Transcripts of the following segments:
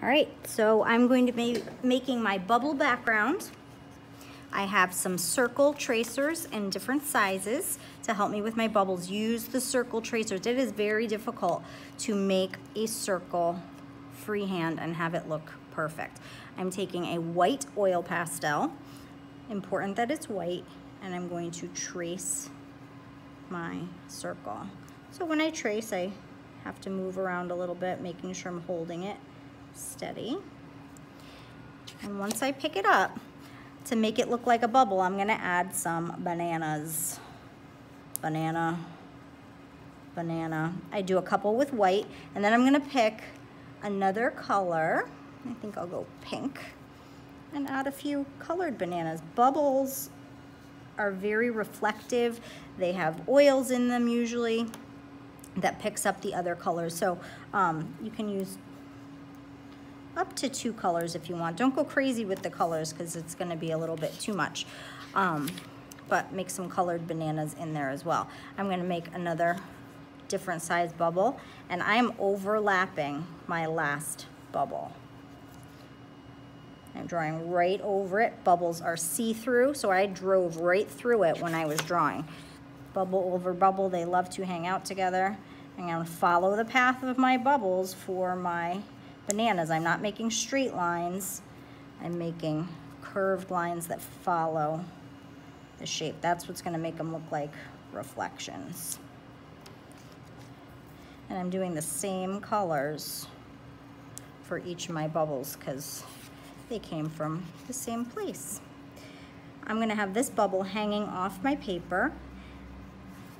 All right, so I'm going to be making my bubble background. I have some circle tracers in different sizes to help me with my bubbles. Use the circle tracers. It is very difficult to make a circle freehand and have it look perfect. I'm taking a white oil pastel, important that it's white, and I'm going to trace my circle. So when I trace, I have to move around a little bit, making sure I'm holding it steady. And once I pick it up, to make it look like a bubble, I'm gonna add some bananas. Banana, banana. I do a couple with white, and then I'm gonna pick another color. I think I'll go pink, and add a few colored bananas. Bubbles are very reflective. They have oils in them usually that picks up the other colors. So you can use up to 2 colors if you want. Don't go crazy with the colors because it's gonna be a little bit too much. But make some colored bananas in there as well. I'm gonna make another different size bubble, and I am overlapping my last bubble. I'm drawing right over it. Bubbles are see-through, so I drove right through it when I was drawing. Bubble over bubble, they love to hang out together. I'm gonna follow the path of my bubbles for my bananas. I'm not making straight lines. I'm making curved lines that follow the shape. That's what's gonna make them look like reflections. And I'm doing the same colors for each of my bubbles because they came from the same place. I'm gonna have this bubble hanging off my paper.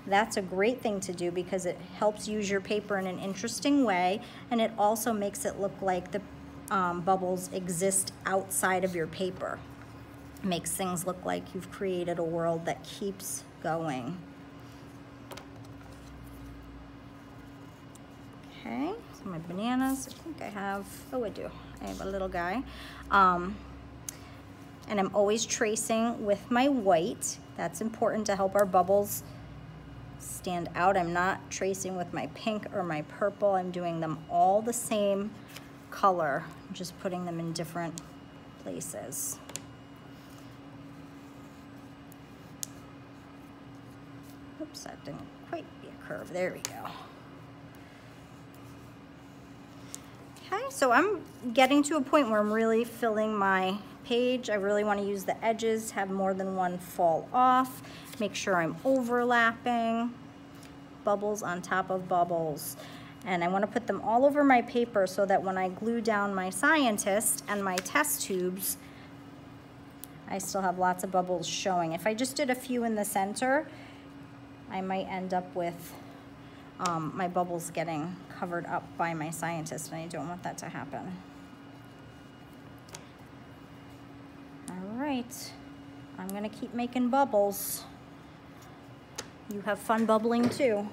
That's a great thing to do because it helps use your paper in an interesting way, and it also makes it look like the bubbles exist outside of your paper. It makes things look like you've created a world that keeps going. Okay, so my bananas, I think I have, oh I do, I have a little guy. And I'm always tracing with my white. That's important to help our bubbles stand out. I'm not tracing with my pink or my purple. I'm doing them all the same color. I'm just putting them in different places. Oops, that didn't quite be a curve. There we go. Okay, so I'm getting to a point where I'm really filling my page. I really want to use the edges, have more than one fall off, make sure I'm overlapping, bubbles on top of bubbles. And I want to put them all over my paper so that when I glue down my scientist and my test tubes, I still have lots of bubbles showing. If I just did a few in the center, I might end up with my bubbles getting covered up by my scientist, and I don't want that to happen. All right, I'm gonna keep making bubbles. You have fun bubbling too.